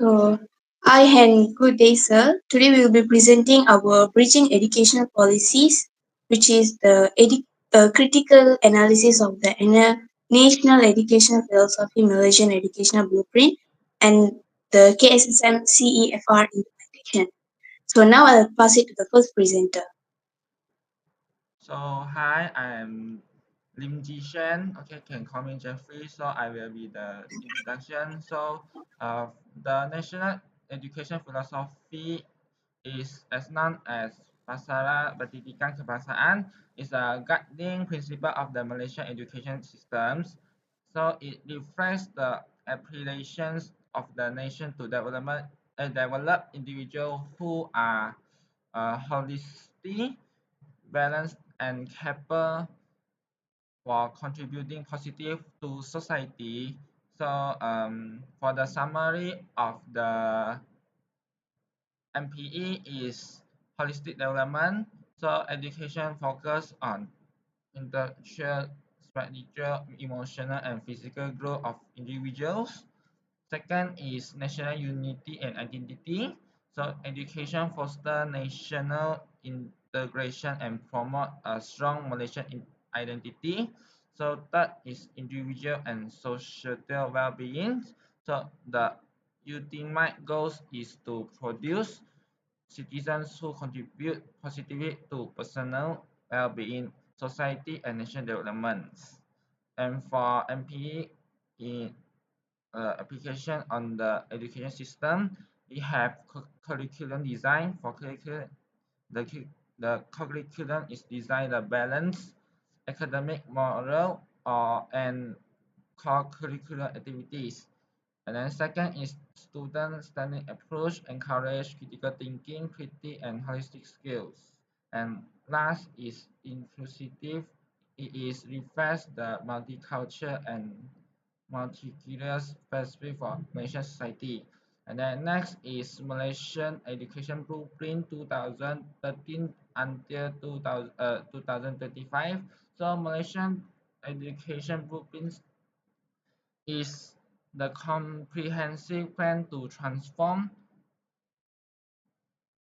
So, hi and good day, sir. Today we will be presenting our bridging educational policies, which is the critical analysis of the National Educational Philosophy Malaysian Educational Blueprint and the KSSM CEFR implementation. So now I'll pass it to the first presenter. So hi, I'm Lim Jishan. Okay, can call me Jeffrey. So I will be the introduction. Uh, the national education philosophy is as known as Pasara Pendidikan Kebangsaan, is a guiding principle of the Malaysian education systems. So it reflects the aspirations of the nation to develop individuals who are holistic, balanced, and capable for contributing positive to society. For the summary of the MPE is holistic development. So education focus on intellectual, spiritual, emotional, and physical growth of individuals. Second is national unity and identity. So education foster national integration and promote a strong Malaysian identity. So third is individual and societal well-being. So the ultimate goal is to produce citizens who contribute positively to personal well-being, society, and national development. And for MPE, in application on the education system, we have curriculum design. For curriculum, the, the curriculum is designed to balance academic, moral, and co-curricular activities. And then second is student studying approach, encourage critical thinking, critique, and holistic skills. And last is inclusive. It is reflects the multicultural and multicultural perspective for Malaysian society. And then next is Malaysian Education Blueprint 2013 until 2025. So Malaysian Education Blueprint is the comprehensive plan to transform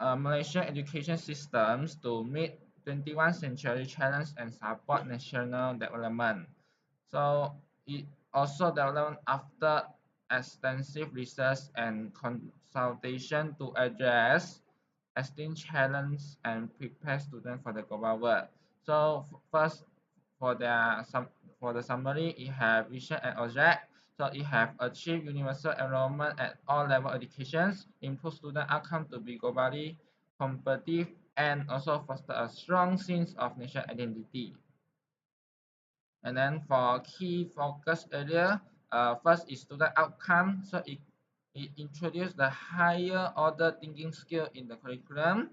Malaysian education systems to meet 21st century challenges and support national development. So it also developed after extensive research and consultation to address existing challenges and prepare students for the global world. So first, for the for the summary, it have vision and object. So it have achieved universal enrollment at all level educations, improve student outcome to be globally competitive, and also foster a strong sense of national identity. And then for key focus area, first is student outcome. So it introduced the higher order thinking skill in the curriculum.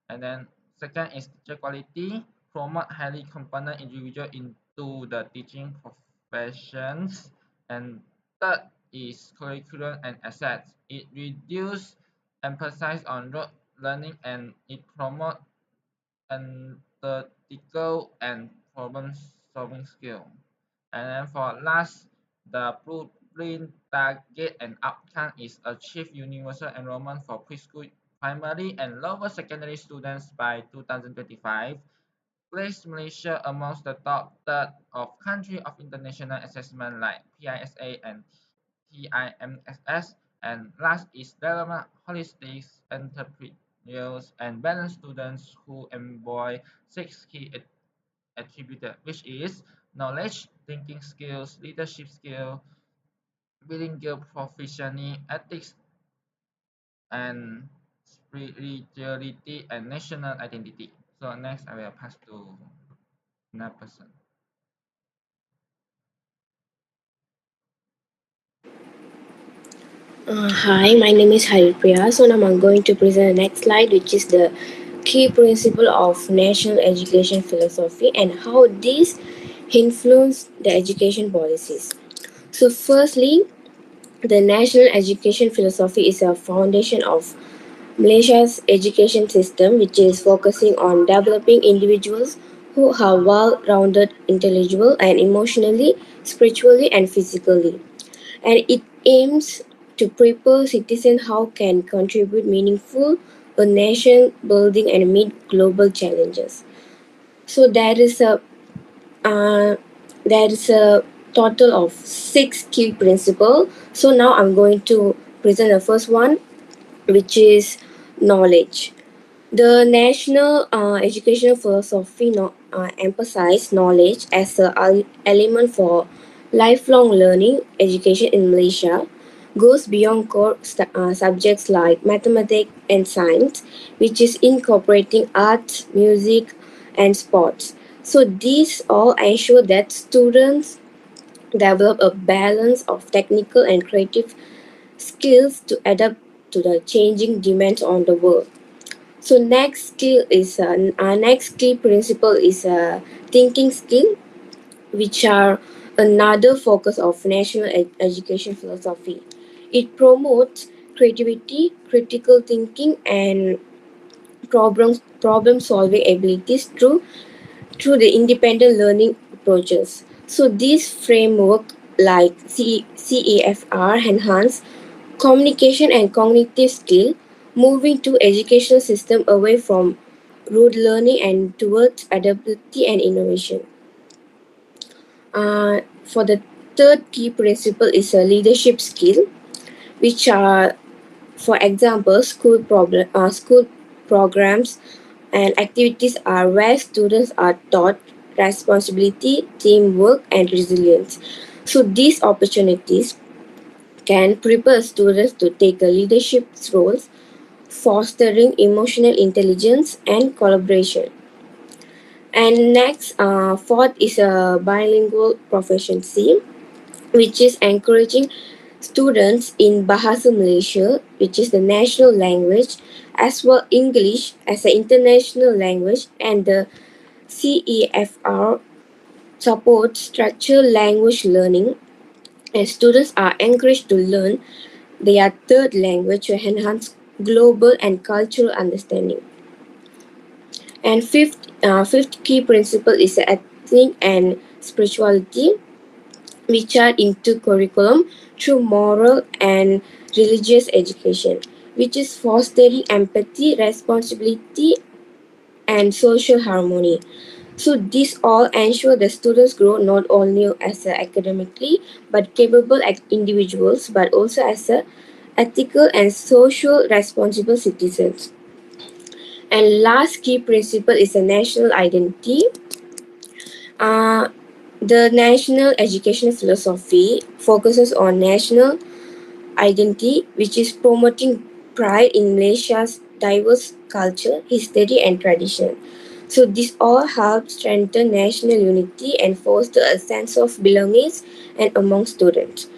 And then second is teacher quality, promote highly competent individual into the teaching professions. And third is curriculum and assets. It reduce emphasis on rote learning and it promote analytical and problem-solving skill. And then for last, the blueprint target and outcome is achieve universal enrollment for preschool, primary, and lower secondary students by 2025. Place Malaysia amongst the top third of country of international assessment like PISA and TIMSS. And last is development holistic entrepreneurs and balanced students who embody six key attributes, which is knowledge, thinking skills, leadership skill, bilingual proficiency, ethics, and spirituality and national identity. So next, I will pass to another person. Hi, my name is Haripriya. So now I'm going to present the next slide, which is the key principle of national education philosophy and how these influence the education policies. So, firstly, the national education philosophy is a foundation of Malaysia's education system, which is focusing on developing individuals who are well rounded intellectually and emotionally, spiritually, and physically. And it aims to prepare citizens how can contribute meaningful a nation building and meet global challenges. So uh, there is a total of 6 key principles. So now I'm going to present the first one, which is knowledge. The national educational philosophy emphasizes knowledge as an element for lifelong learning. Education in Malaysia goes beyond core subjects like mathematics and science, which is incorporating arts, music, and sports. So these all ensure that students develop a balance of technical and creative skills to adapt to the changing demands on the world. So next key principle is a thinking skill, which are another focus of national education philosophy. It promotes creativity, critical thinking, and problem solving abilities through the independent learning approaches. So this framework like CEFR enhance communication and cognitive skill, moving to educational system away from rote learning and towards adaptability and innovation. For the third key principle is a leadership skill, which are, for example, school programs and activities are where students are taught responsibility, teamwork, and resilience. So these opportunities can prepare students to take a leadership roles, fostering emotional intelligence and collaboration. And next, fourth is a bilingual proficiency, which is encouraging students in Bahasa Malaysia, which is the national language, as well English as an international language, and the CEFR supports structured language learning, and students are encouraged to learn their third language to enhance global and cultural understanding. And fifth key principle is ethics and spirituality, which are into curriculum through moral and religious education, which is fostering empathy, responsibility, and social harmony. So these all ensure the students grow not only as a academically but capable individuals, but also as a ethical and social responsible citizens. And last key principle is a national identity. Uh, the national education philosophy focuses on national identity, which is promoting pride in Malaysia's diverse culture, history, and tradition. So this all helps strengthen national unity and foster a sense of belonging and among students.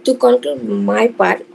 To conclude my part,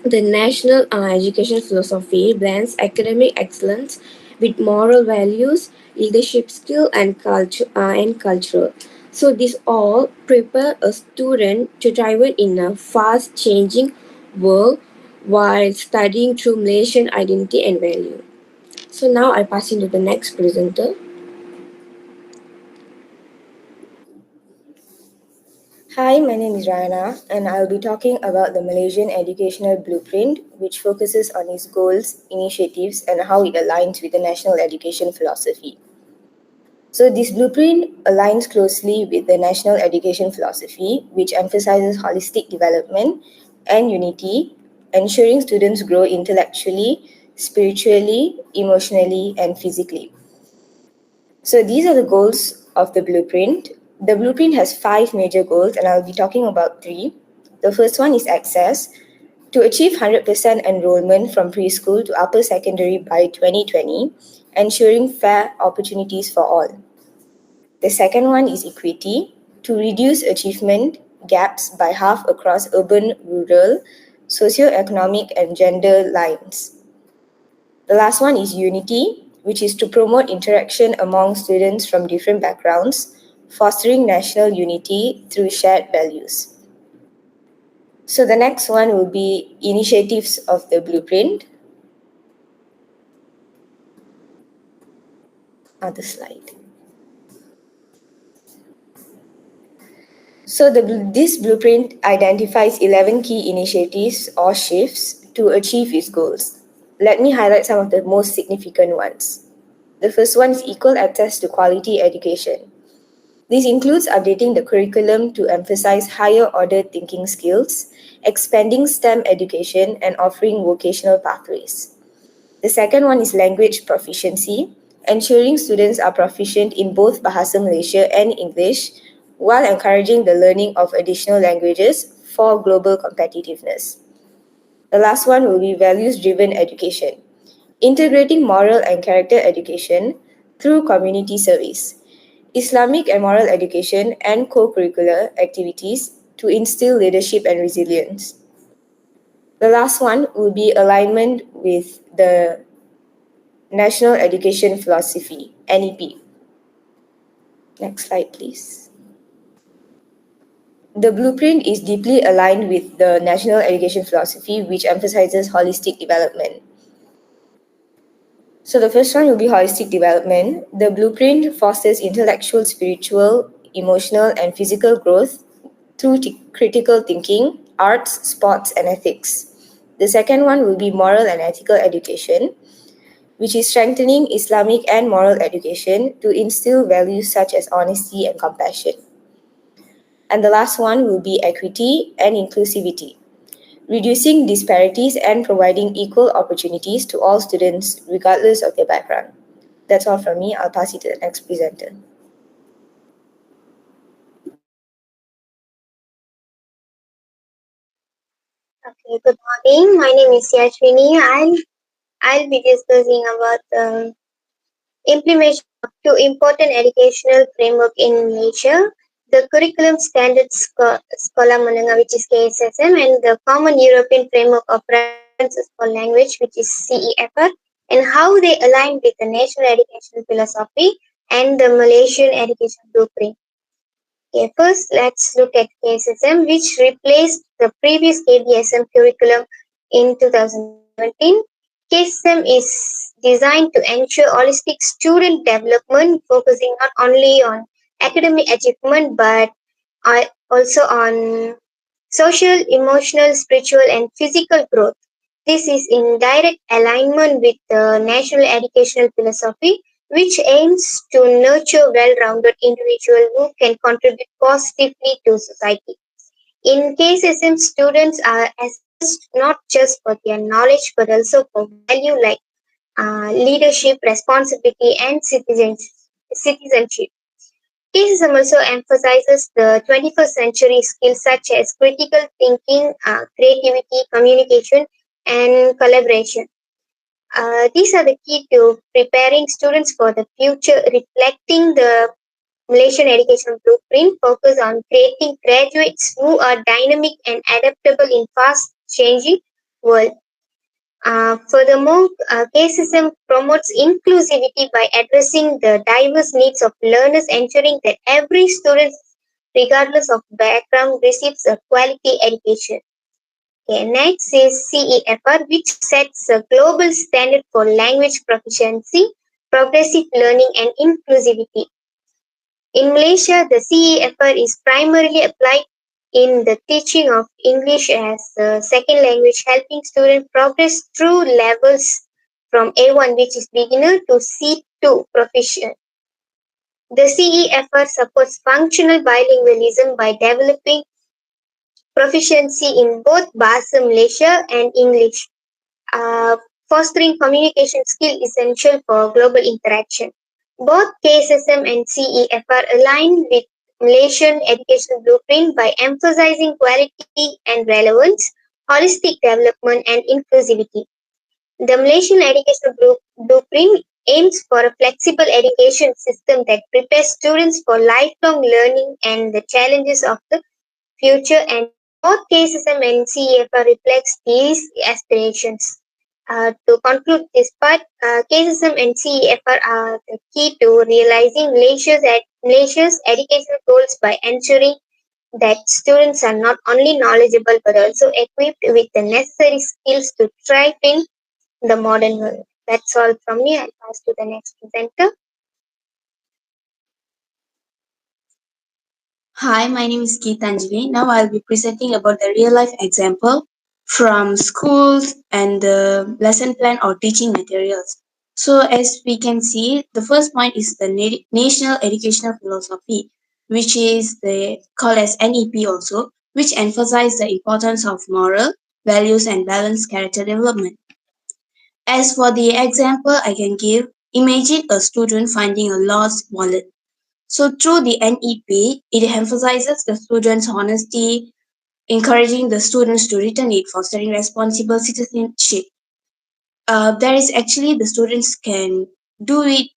the national education philosophy blends academic excellence with moral values, leadership skill, and culture. So this all prepare a student to thrive in a fast-changing world while studying through Malaysian identity and value. So now I pass into the next presenter. Hi, my name is Rana, and I'll be talking about the Malaysian Educational Blueprint, which focuses on its goals, initiatives, and how it aligns with the national education philosophy. So, this blueprint aligns closely with the national education philosophy, which emphasizes holistic development and unity, ensuring students grow intellectually, spiritually, emotionally, and physically. So these are the goals of the blueprint. The blueprint has 5 major goals, and I'll be talking about 3. The first one is access. To achieve 100% enrollment from preschool to upper secondary by 2020, ensuring fair opportunities for all. The second one is equity. To reduce achievement gaps by half across urban, rural, socio-economic, and gender lines. The last one is unity, which is to promote interaction among students from different backgrounds, fostering national unity through shared values. So the next one will be initiatives of the blueprint. Other slide. This blueprint identifies 11 key initiatives or shifts to achieve its goals. Let me highlight some of the most significant ones. The first one is equal access to quality education. This includes updating the curriculum to emphasize higher order thinking skills, expanding STEM education, and offering vocational pathways. The second one is language proficiency, ensuring students are proficient in both Bahasa Malaysia and English while encouraging the learning of additional languages for global competitiveness. The last one will be values driven education, integrating moral and character education through community service, Islamic and moral education, and co curricular activities to instill leadership and resilience. The last one will be alignment with the National Education Philosophy, NEP. Next slide, please. The blueprint is deeply aligned with the National Education Philosophy, which emphasizes holistic development. So the first one will be holistic development. The blueprint fosters intellectual, spiritual, emotional, and physical growth through critical thinking, arts, sports, and ethics. The second one will be moral and ethical education, which is strengthening Islamic and moral education to instill values such as honesty and compassion. And the last one will be equity and inclusivity, reducing disparities and providing equal opportunities to all students regardless of their background. That's all from me. I'll pass it to the next presenter. Okay, good morning. My name is Yashwini. I'll be discussing about the implementation of two important educational framework in Malaysia: the Curriculum Standards Sekolah Menengah, which is KSSM, and the Common European Framework of References for Language, which is CEFR, and how they align with the national education philosophy and the Malaysian education blueprint. Okay, first let's look at KSSM, which replaced the previous KBSM curriculum in 2017. KSSM is designed to ensure holistic student development, focusing not only on academic achievement but also on social, emotional, spiritual, and physical growth. This is in direct alignment with the national educational philosophy, which aims to nurture well-rounded individuals who can contribute positively to society. In KSSM, students are assessed not just for their knowledge but also for value like leadership, responsibility, and citizenship. KSSM also emphasizes the 21st century skills such as critical thinking, creativity, communication, and collaboration. These are the key to preparing students for the future, reflecting the Malaysian education blueprint focus on creating graduates who are dynamic and adaptable in fast changing world. Furthermore, KSSM promotes inclusivity by addressing the diverse needs of learners, ensuring that every student, regardless of background, receives a quality education. Okay, next is CEFR, which sets a global standard for language proficiency, progressive learning, and inclusivity. In Malaysia, the CEFR is primarily applied in the teaching of English as a second language, helping students progress through levels from A1, which is beginner, to C2, proficient. The CEFR supports functional bilingualism by developing proficiency in both Bahasa Malaysia and English, uh, fostering communication skill essential for global interaction. Both KSSM and CEFR align with Malaysian education blueprint by emphasizing quality and relevance, holistic development, and inclusivity. The Malaysian education blueprint aims for a flexible education system that prepares students for lifelong learning and the challenges of the future, and both KSSM and CEFR reflects these aspirations. To conclude this part, KSSM and CEFR are the key to realizing Malaysia's educational goals by ensuring that students are not only knowledgeable but also equipped with the necessary skills to thrive in the modern world. That's all from me. I'll pass to the next presenter. Hi, my name is Geetanjali. Now I'll be presenting about the real life example from schools and the lesson plan or teaching materials. So as we can see, the first point is the National Educational Philosophy, which is the called as NEP also, which emphasizes the importance of moral, values and balanced character development. As for the example I can give, imagine a student finding a lost wallet. So through the NEP, it emphasizes the students' honesty, encouraging the students to return it, fostering responsible citizenship. There is actually the students can do it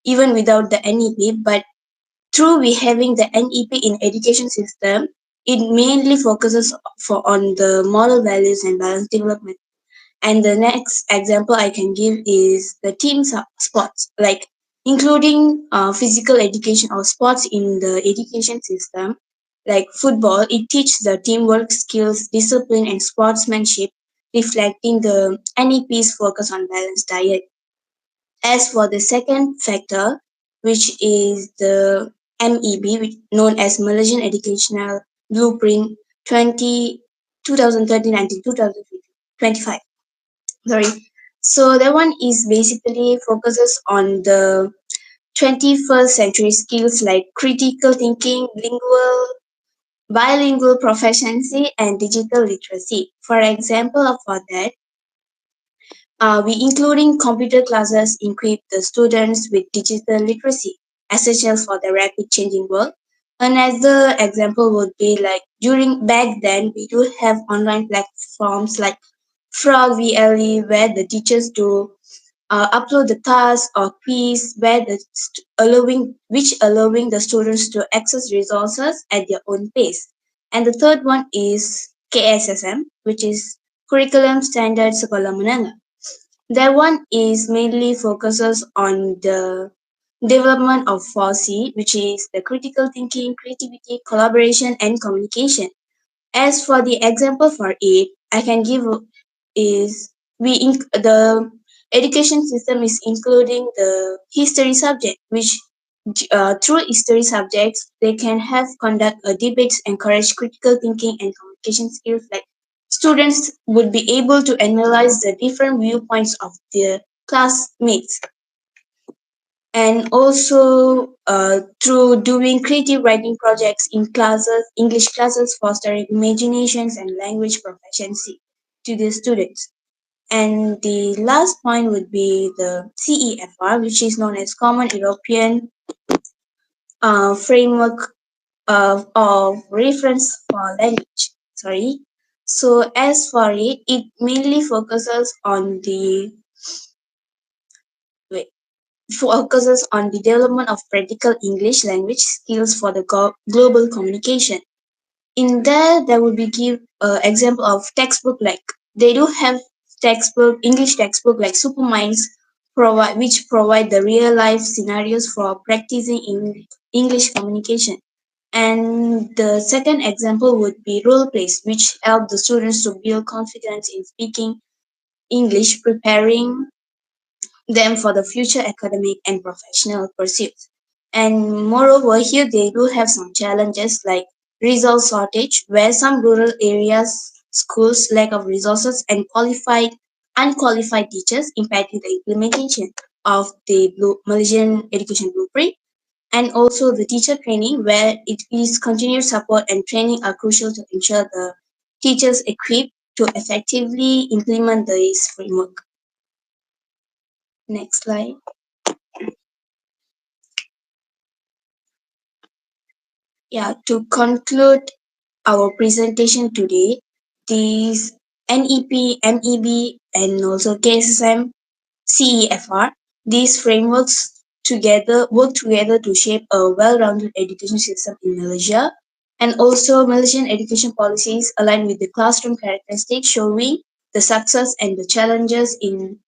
even without the NEP, but through we having the NEP in education system, it mainly focuses on the moral values and balanced development. And the next example I can give is the team sports, like including physical education or sports in the education system. Like football, it teaches the teamwork skills, discipline, and sportsmanship, reflecting the NEP's focus on balanced diet. As for the second factor, which is the MEB, which known as Malaysian Educational Blueprint 2013 until 2025. Sorry. So that one is basically focuses on the 21st century skills like critical thinking, bilingual proficiency, and digital literacy. For example, for that, we including computer classes equip the students with digital literacy, essential for the rapid changing world. Another example would be like during back then we do have online platforms like Frog VLE where the teachers do upload the task or quiz where allowing the students to access resources at their own pace. And the third one is KSSM, which is Curriculum Standard Sekolah Menengah. That one is mainly focuses on the development of 4C, which is the critical thinking, creativity, collaboration, and communication. As for the example for it, I can give is the education system is including the history subject, which through history subjects they can have conduct a debates, encourage critical thinking and communication skills. Like students would be able to analyze the different viewpoints of their classmates and also through doing creative writing projects in classes, English classes, fostering imaginations and language proficiency to the students. And the last point would be the CEFR, which is known as Common European Framework of Reference for Language. Sorry. So as for it, it mainly wait, focuses on the development of practical English language skills for the global communication. In there would be give example of textbook like they do have textbook English textbook like Superminds which provide the real life scenarios for practicing English communication. And the second example would be role plays, which help the students to build confidence in speaking English, preparing them for the future academic and professional pursuits. And moreover, here they do have some challenges like resource shortage, where some rural areas schools lack of resources and unqualified teachers impacting the implementation of the Malaysian education blueprint, and also the teacher training, where it is continued support and training are crucial to ensure the teachers equipped to effectively implement this framework. Next slide. Yeah, to conclude our presentation today, these NEP, MEB, and also KSSM, CEFR, these frameworks work together to shape a well-rounded education system in Malaysia. And also Malaysian education policies align with the classroom characteristics, showing the success and the challenges in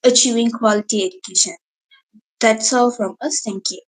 achieving quality education. That's all from us. Thank you.